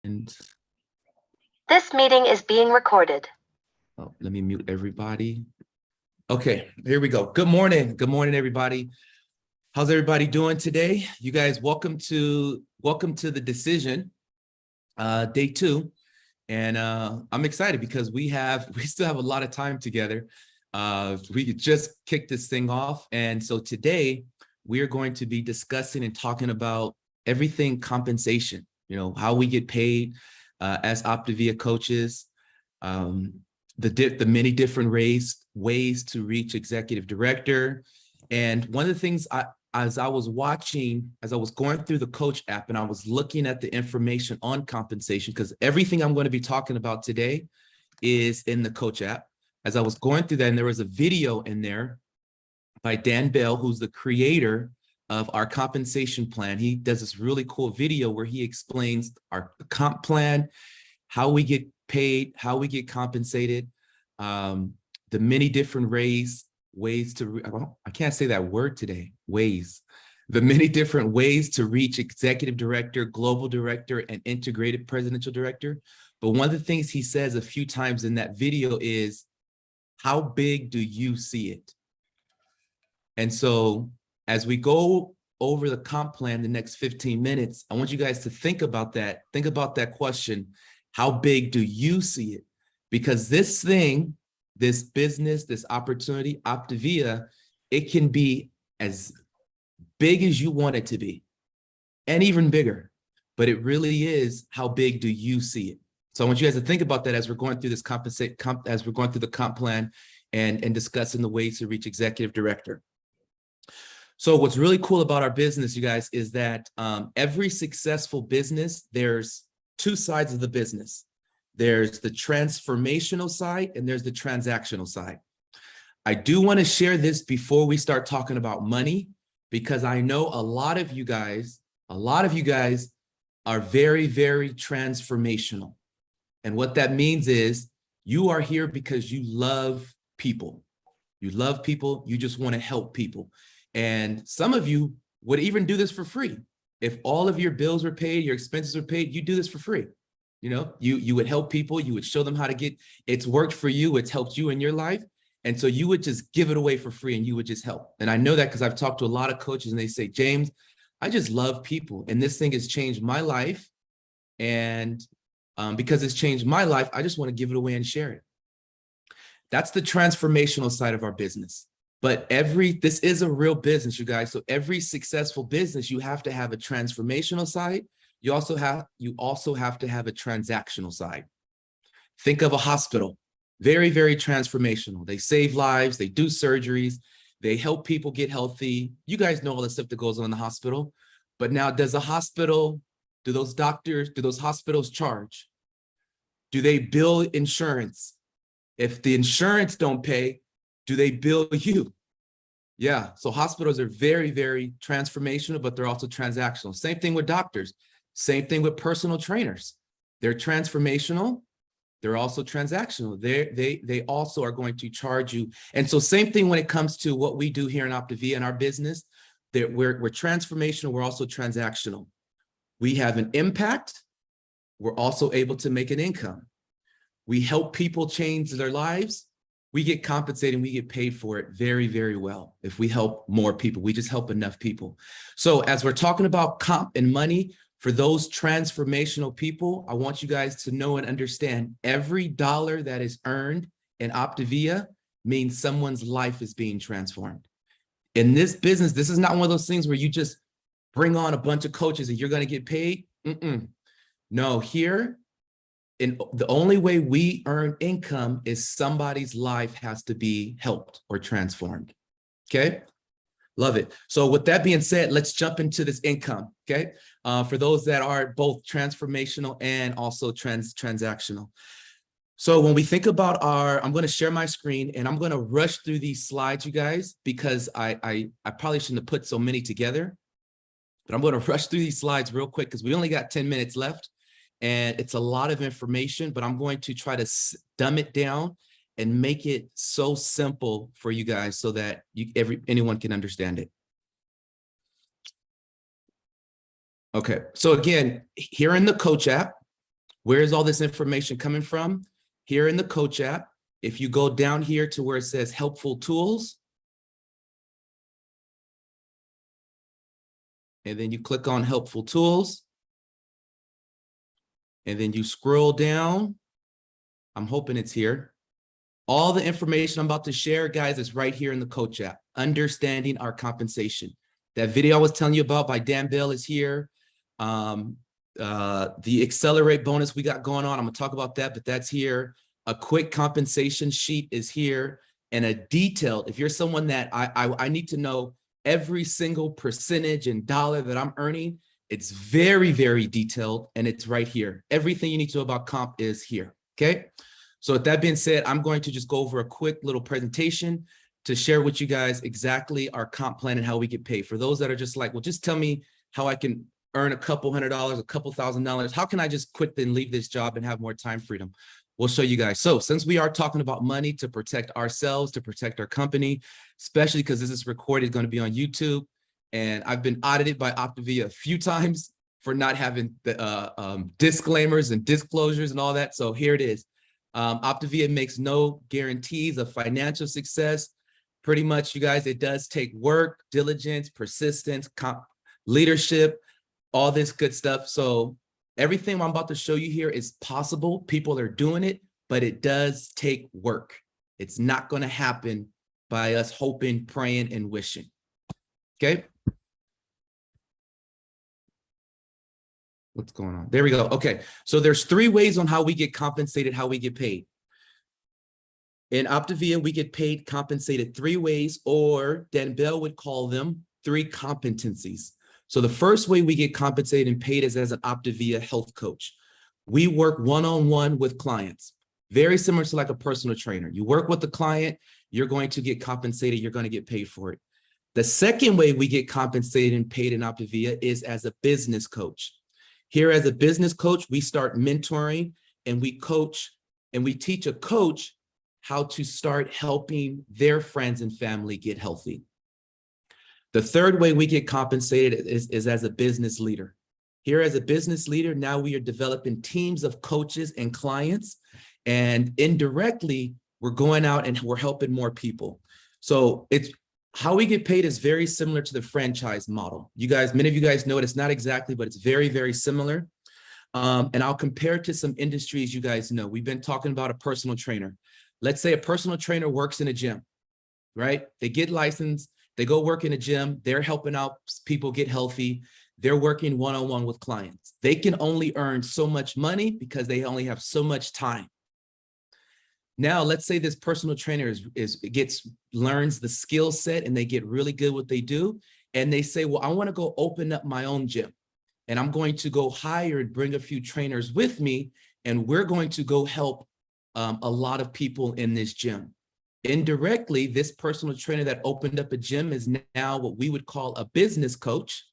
And This meeting is being recorded. oh, let me mute everybody. Okay, here we go. Good morning. Good morning, everybody. How's everybody doing today? You guys, welcome to the decision, day 2. And I'm excited because we still have a lot of time together. We could just kick this thing off. And so today we are going to be discussing and talking about everything compensation, how we get paid as Optavia coaches, the many different ways to reach executive director. And one of the things as I was going through the coach app and I was looking at the information on compensation, because everything I'm going to be talking about today is in the coach app. As I was going through that, and there was a video in there by Dan Bell, who's the creator of our compensation plan. He does this really cool video where he explains our comp plan, how we get paid, how we get compensated, the many different ways to, I can't say that word today, the many different ways to reach executive director, global director, and integrated presidential director. But one of the things he says a few times in that video is, how big do you see it? And so as we go over the comp plan the next 15 minutes, I want you guys to think about that. Think about that question. How big do you see it? Because this thing, this business, this opportunity, Optavia, it can be as big as you want it to be and even bigger, but it really is, how big do you see it? So I want you guys to think about that as we're going through this as we're going through the comp plan and discussing the ways to reach executive director. So what's really cool about our business, you guys, is that every successful business, there's two sides of the business. There's the transformational side and there's the transactional side. I do want to share this before we start talking about money, because I know a lot of you guys are very, very transformational. And what that means is you are here because you love people. You love people. You just want to help people. And some of you would even do this for free. If all of your bills were paid, your expenses were paid, you do this for free. You would help people. You would show them how to get, it's worked for you. It's helped you in your life. And so you would just give it away for free and you would just help. And I know that because I've talked to a lot of coaches and they say, James, I just love people. And this thing has changed my life. And because it's changed my life, I just want to give it away and share it. That's the transformational side of our business. But this is a real business, you guys. So every successful business, you have to have a transformational side. You also have to have a transactional side. Think of a hospital, very, very transformational. They save lives, they do surgeries, they help people get healthy. You guys know all the stuff that goes on in the hospital. But now, do those hospitals charge? Do they bill insurance? If the insurance don't pay, do they bill you? Yeah, so hospitals are very, very transformational, but they're also transactional. Same thing with doctors. Same thing with personal trainers. They're transformational. They're also transactional. They also are going to charge you. And so same thing when it comes to what we do here in Optavia in our business, that we're transformational. We're also transactional. We have an impact. We're also able to make an income. We help people change their lives. We get compensated and we get paid for it very, very well. If we help more people, we just help enough people. So as we're talking about comp and money, for those transformational people, I want you guys to know and understand every dollar that is earned in Optavia means someone's life is being transformed. In this business, this is not one of those things where you just bring on a bunch of coaches and you're going to get paid. No, here, the only way we earn income is somebody's life has to be helped or transformed. Okay. Love it. So with that being said, let's jump into this income. Okay. For those that are both transformational and also transactional. So when we think about I'm going to share my screen and I'm going to rush through these slides, you guys, because I probably shouldn't have put so many together, but I'm going to rush through these slides real quick because we only got 10 minutes left. And it's a lot of information, but I'm going to try to dumb it down and make it so simple for you guys so that anyone can understand it. Okay, so again, here in the coach app, Where is all this information coming from? Here in the coach app. If you go down here to where it says helpful tools, and then you click on helpful tools, and then you scroll down. I'm hoping it's here. All the information I'm about to share, guys, is right here in the coach app, understanding our compensation. That video I was telling you about by Dan Bell is here. The accelerate bonus we got going on, I'm gonna talk about that, but that's here. A quick compensation sheet is here, and a detailed, if you're someone that I need to know every single percentage and dollar that I'm earning, it's very, very detailed, and it's right here. Everything you need to know about comp is here, okay? So with that being said, I'm going to just go over a quick little presentation to share with you guys exactly our comp plan and how we get paid. For those that are just like, well, just tell me how I can earn a couple $100, a couple $1,000. How can I just quit and leave this job and have more time freedom? We'll show you guys. So since we are talking about money to protect ourselves, to protect our company, especially because this is recorded, going to be on YouTube, and I've been audited by Optavia a few times for not having the disclaimers and disclosures and all that. So here it is. Optavia makes no guarantees of financial success. Pretty much, you guys, it does take work, diligence, persistence, leadership, all this good stuff. So everything I'm about to show you here is possible. People are doing it, but it does take work. It's not going to happen by us hoping, praying, and wishing. Okay. What's going on? There we go. Okay. So there's 3 ways on how we get compensated, how we get paid. In Optavia, we get paid, compensated 3 ways, or Dan Bell would call them 3 competencies. So the first way we get compensated and paid is as an Optavia health coach. We work one-on-one with clients, very similar to like a personal trainer. You work with the client, you're going to get compensated, you're going to get paid for it. The second way we get compensated and paid in Optavia is as a business coach. Here as a business coach, we start mentoring and we coach and we teach a coach how to start helping their friends and family get healthy. The third way we get compensated is as a business leader. Here as a business leader, now we are developing teams of coaches and clients, and indirectly, we're going out and we're helping more people. So it's how we get paid is very similar to the franchise model. You guys, many of you guys know it. It's not exactly, but it's very, very similar. And I'll compare it to some industries you guys know. We've been talking about a personal trainer. Let's say a personal trainer works in a gym, right? They get licensed, they go work in a gym, they're helping out people get healthy. They're working one-on-one with clients. They can only earn so much money because they only have so much time. Now, let's say this personal trainer learns the skill set and they get really good at what they do. And they say, well, I want to go open up my own gym and I'm going to go hire and bring a few trainers with me. And we're going to go help a lot of people in this gym. Indirectly, this personal trainer that opened up a gym is now what we would call a business coach.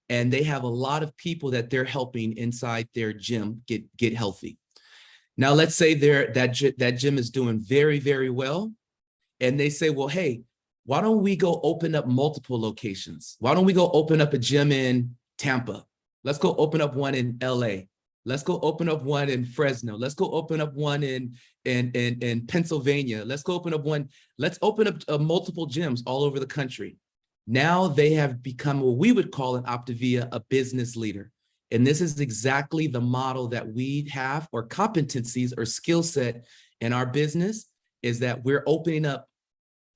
And they have a lot of people that they're helping inside their gym get healthy. Now, let's say that gym is doing very, very well. And they say, well, hey, why don't we go open up multiple locations? Why don't we go open up a gym in Tampa? Let's go open up one in LA. Let's go open up one in Fresno. Let's go open up one in Pennsylvania. Let's go open up one. Let's open up multiple gyms all over the country. Now they have become what we would call in Optavia a business leader. And this is exactly the model that we have, or competencies or skill set in our business, is that we're opening up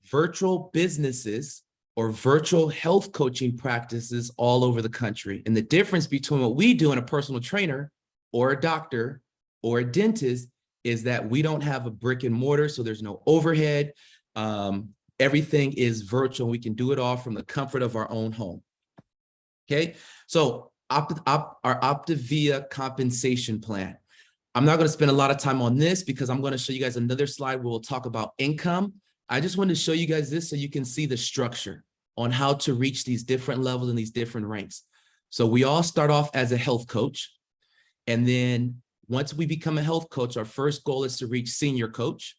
virtual businesses or virtual health coaching practices all over the country. And the difference between what we do in a personal trainer or a doctor or a dentist is that we don't have a brick and mortar, so there's no overhead. Everything is virtual. We can do it all from the comfort of our own home. Okay, so our Optavia compensation plan. I'm not going to spend a lot of time on this because I'm going to show you guys another slide where we'll talk about income. I just wanted to show you guys this so you can see the structure on how to reach these different levels and these different ranks. So we all start off as a health coach. And then once we become a health coach, our first goal is to reach senior coach.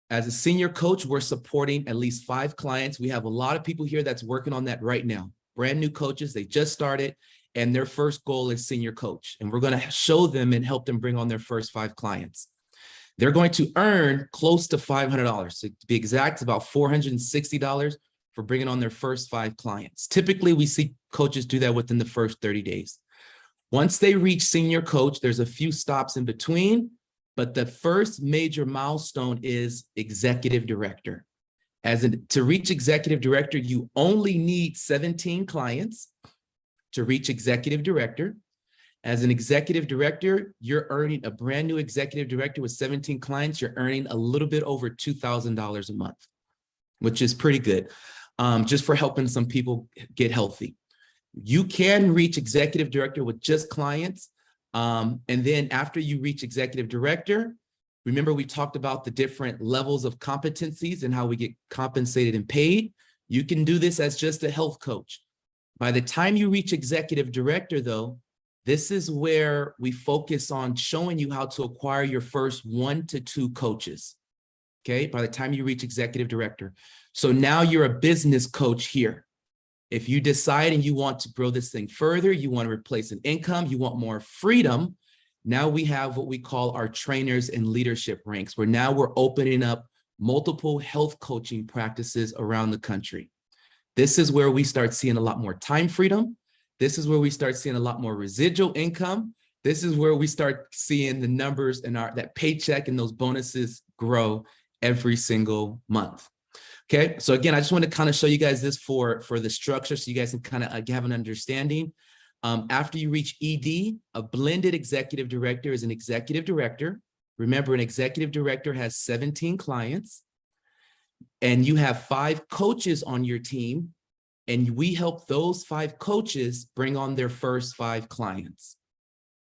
As a senior coach, we're supporting at least 5 clients. We have a lot of people here that's working on that right now. Brand new coaches, they just started, and their first goal is senior coach. And we're going to show them and help them bring on their first 5 clients. They're going to earn close to $500. So to be exact, about $460 for bringing on their first 5 clients. Typically, we see coaches do that within the first 30 days. Once they reach senior coach, there's a few stops in between, but the first major milestone is executive director. To reach executive director, you only need 17 clients to reach executive director. As an executive director, you're earning a brand new executive director with 17 clients. You're earning a little bit over $2,000 a month, which is pretty good, just for helping some people get healthy. You can reach executive director with just clients. And then after you reach executive director, remember we talked about the different levels of competencies and how we get compensated and paid. You can do this as just a health coach. By the time you reach executive director, though, this is where we focus on showing you how to acquire your first 1 to 2 coaches. Okay, by the time you reach executive director. So now you're a business coach here. If you decide and you want to grow this thing further, you want to replace an income, you want more freedom, now we have what we call our trainers and leadership ranks, where now we're opening up multiple health coaching practices around the country. This is where we start seeing a lot more time freedom. This is where we start seeing a lot more residual income. This is where we start seeing the numbers and that paycheck and those bonuses grow every single month. Okay, so again, I just want to kind of show you guys this for the structure so you guys can kind of have an understanding. After you reach ED, a blended executive director is an executive director. Remember, an executive director has 17 clients, and you have 5 coaches on your team, and we help those 5 coaches bring on their first 5 clients.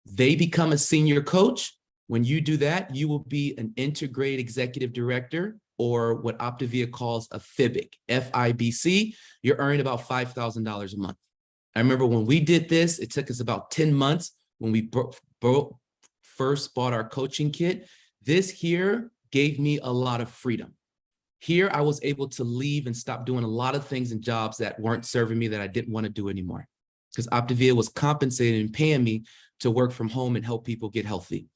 They become a senior coach. When you do that, you will be an integrated executive director, or what Optavia calls a FIBIC, F-I-B-C. You're earning about $5,000 a month. I remember when we did this, it took us about 10 months when we first bought our coaching kit. This here gave me a lot of freedom. Here, I was able to leave and stop doing a lot of things and jobs that weren't serving me, that I didn't want to do anymore, because Optavia was compensating and paying me to work from home and help people get healthy.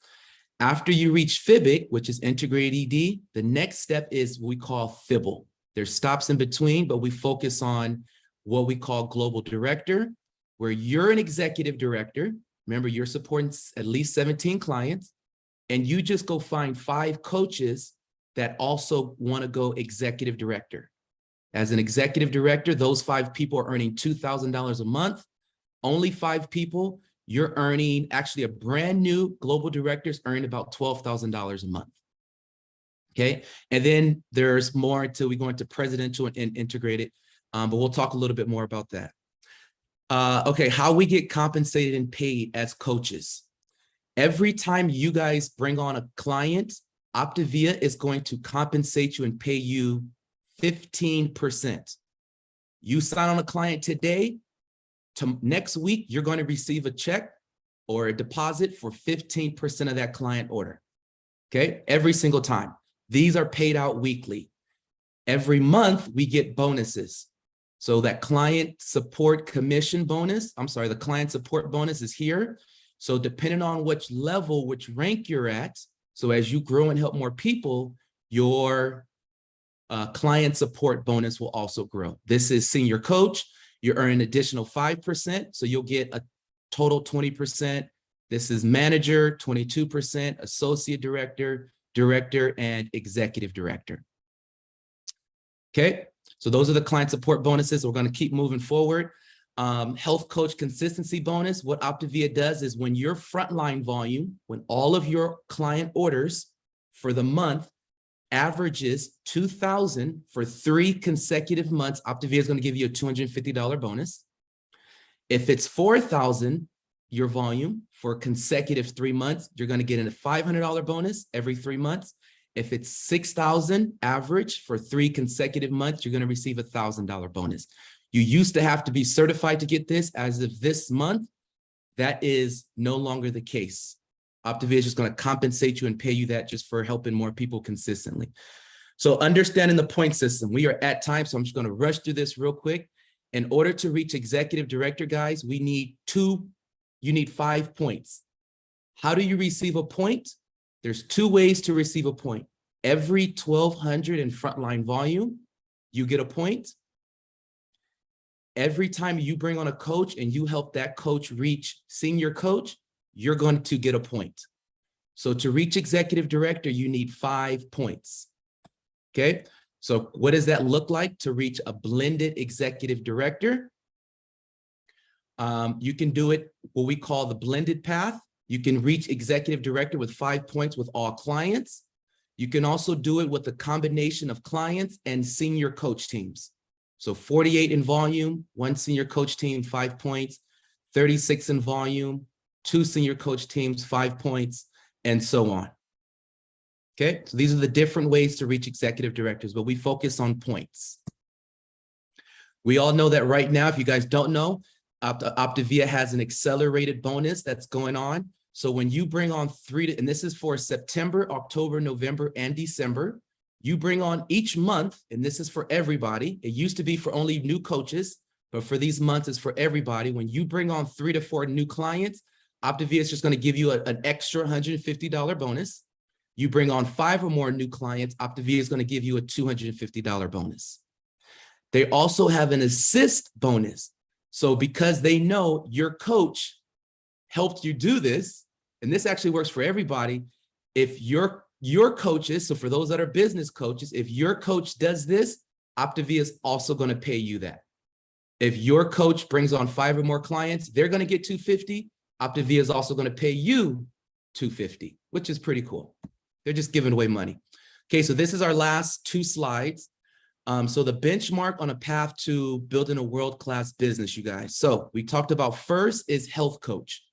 After you reach FIBIC, which is integrated ED, the next step is what we call FIBL. There's stops in between, but we focus on what we call global director, where you're an executive director. Remember, you're supporting at least 17 clients, and you just go find 5 coaches that also want to go executive director. As an executive director, those 5 people are earning $2,000 a month. Only 5 people. You're earning, actually a brand new global director's earning about $12,000 a month. Okay, and then there's more until we go into presidential and integrated, but we'll talk a little bit more about that. Okay, how we get compensated and paid as coaches. Every time you guys bring on a client, Optavia is going to compensate you and pay you 15%. You sign on a client today, next week, you're going to receive a check or a deposit for 15% of that client order. Okay, every single time. These are paid out weekly. Every month, we get bonuses. So that client support commission bonus, the client support bonus is here. So depending on which level, which rank you're at, so as you grow and help more people, your client support bonus will also grow. This is senior coach. You earn an additional 5%, so you'll get a total 20%. This is manager, 22%, associate director, director, and executive director. Okay, so those are the client support bonuses. We're going to keep moving forward. Health coach consistency bonus. What Optavia does is when your frontline volume, when all of your client orders for the month averages 2,000 for 3 consecutive months, Optavia is going to give you a $250 bonus. If it's 4,000, your volume for consecutive 3 months, you're going to get a $500 bonus every 3 months. If it's 6,000 average for 3 consecutive months, you're going to receive a $1,000 bonus. You used to have to be certified to get this. As of this month, that is no longer the case. Optavia is just going to compensate you and pay you that just for helping more people consistently. So understanding the point system, we are at time, so I'm just going to rush through this real quick. In order to reach executive director, guys, you need 5 points. How do you receive a point? There's 2 ways to receive a point. Every 1,200 in frontline volume, you get a point. Every time you bring on a coach and you help that coach reach senior coach, you're going to get a point. So to reach executive director, you need 5 points. Okay. So what does that look like to reach a blended executive director? You can do it what we call the blended path. You can reach executive director with 5 points with all clients. You can also do it with a combination of clients and senior coach teams. So 48 in volume, 1 senior coach team, 5 points, 36 in volume, 2 senior coach teams, 5 points, and so on. Okay, so these are the different ways to reach executive directors, but we focus on points. We all know that right now, if you guys don't know, Optavia has an accelerated bonus that's going on. So when you bring on 3, and this is for September, October, November, and December, you bring on each month, and this is for everybody. It used to be for only new coaches, but for these months, it's for everybody. When you bring on 3 to 4 new clients, Optavia is just going to give you an extra $150 bonus. You bring on 5 or more new clients, Optavia is going to give you a $250 bonus. They also have an assist bonus. So because they know your coach helped you do this, and this actually works for everybody, if your coaches, so for those that are business coaches, if your coach does this, Optavia is also going to pay you that. If your coach brings on 5 or more clients, they're going to get $250. Optavia is also going to pay you $250, which is pretty cool. They're just giving away money. Okay, so this is our last 2 slides. So the benchmark on a path to building a world-class business, you guys. So we talked about first is health coach.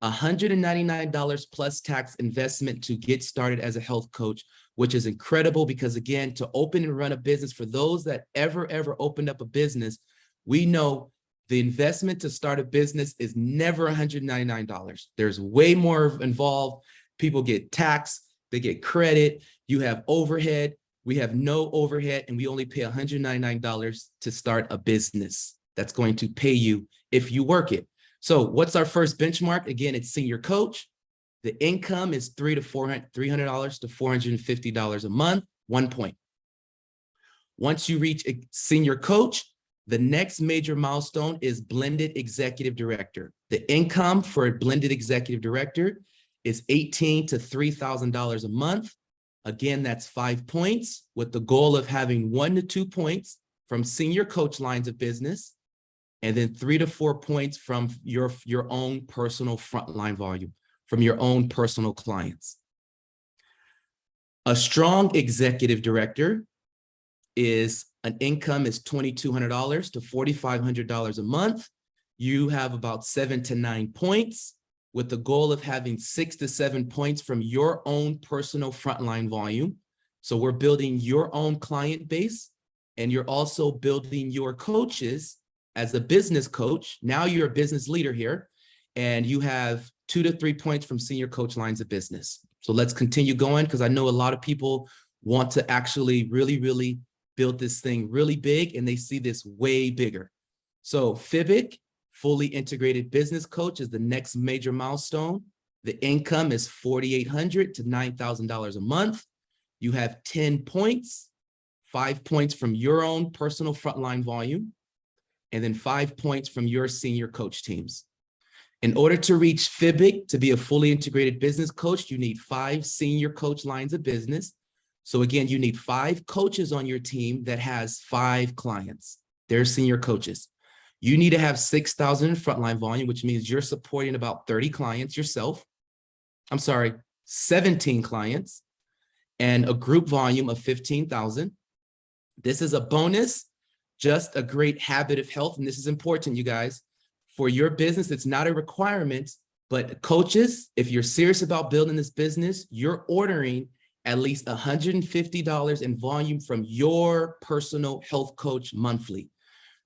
$199 plus tax investment to get started as a health coach, which is incredible because, again, to open and run a business, for those that ever opened up a business, we know the investment to start a business is never $199. There's way more involved. People get taxed, they get credit, you have overhead. We have no overhead, and we only pay $199 to start a business that's going to pay you if you work it. So what's our first benchmark? Again, it's senior coach. The income is $300 to $450 a month, 1 point. Once you reach a senior coach, the next major milestone is blended executive director. The income for a blended executive director is $18,000 to $3,000 a month. Again, that's 5 points with the goal of having 1 to 2 points from senior coach lines of business, and then 3 to 4 points from your own personal frontline volume, from your own personal clients. A strong executive director is an income is $2,200 to $4,500 a month. You have about 7 to 9 points, with the goal of having 6 to 7 points from your own personal frontline volume. So we're building your own client base, and you're also building your coaches as a business coach. Now you're a business leader here, and you have 2 to 3 points from senior coach lines of business. So let's continue going, because I know a lot of people want to actually really build this thing really big, and they see this way bigger. So FIBIC, fully integrated business coach, is the next major milestone. The income is $4,800 to $9,000 a month. You have 10 points, 5 points from your own personal frontline volume, and then 5 points from your senior coach teams. In order to reach FIBIC, to be a fully integrated business coach, you need 5 senior coach lines of business. So again, you need 5 coaches on your team that has 5 clients. They're senior coaches. You need to have 6,000 in frontline volume, which means you're supporting about 30 clients yourself. I'm sorry, 17 clients, and a group volume of 15,000. This is a bonus, just a great habit of health. And this is important, you guys. For your business, it's not a requirement, but coaches, if you're serious about building this business, you're ordering at least $150 in volume from your personal health coach monthly.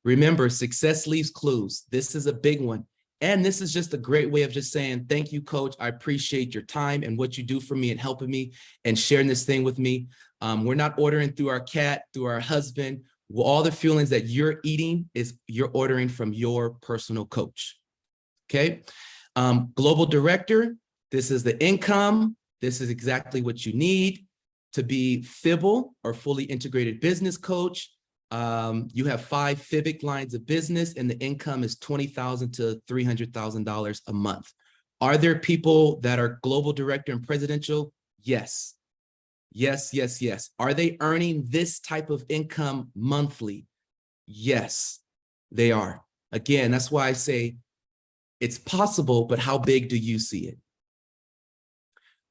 Remember, success leaves clues. This is a big one. And this is just a great way of just saying, thank you, coach. I appreciate your time and what you do for me and helping me and sharing this thing with me. We're not ordering through our cat, through our husband. All the fuelings that you're eating is you're ordering from your personal coach. Okay. Global director, this is the income. This is exactly what you need to be FIBL or fully integrated business coach. You have 5 FIBIC lines of business and the income is $20,000 to $300,000 a month. Are there people that are global director and presidential? Yes. Yes, yes, yes. Are they earning this type of income monthly? Yes, they are. Again, that's why I say it's possible, but how big do you see it?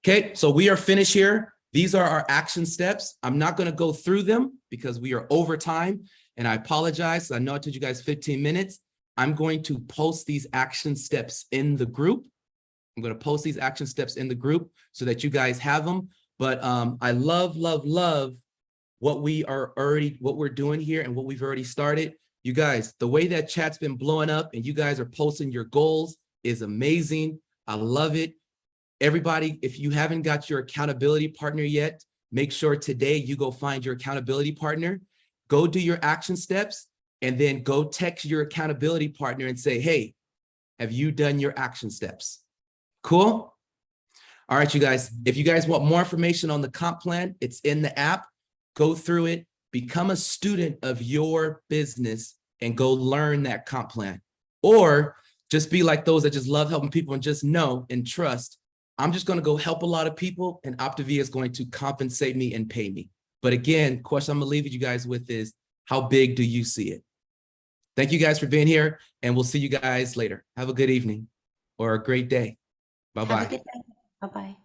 Okay, so we are finished here. These are our action steps. I'm not going to go through them because we are over time, and I apologize. I know I told you guys 15 minutes. I'm going to post these action steps in the group. I'm going to post these action steps in the group so that you guys have them. But I love what we're doing here and what we've already started. You guys, the way that chat's been blowing up and you guys are posting your goals is amazing. I love it. Everybody, if you haven't got your accountability partner yet, make sure today you go find your accountability partner, go do your action steps, and then go text your accountability partner and say, hey, have you done your action steps? Cool. All right, you guys, if you guys want more information on the comp plan, it's in the app. Go through it, become a student of your business and go learn that comp plan. Or just be like those that just love helping people and just know and trust, I'm just going to go help a lot of people and Optavia is going to compensate me and pay me. But again, question I'm going to leave you guys with is, how big do you see it? Thank you guys for being here, and we'll see you guys later. Have a good evening or a great day. Bye-bye. Have a good day. Bye-bye.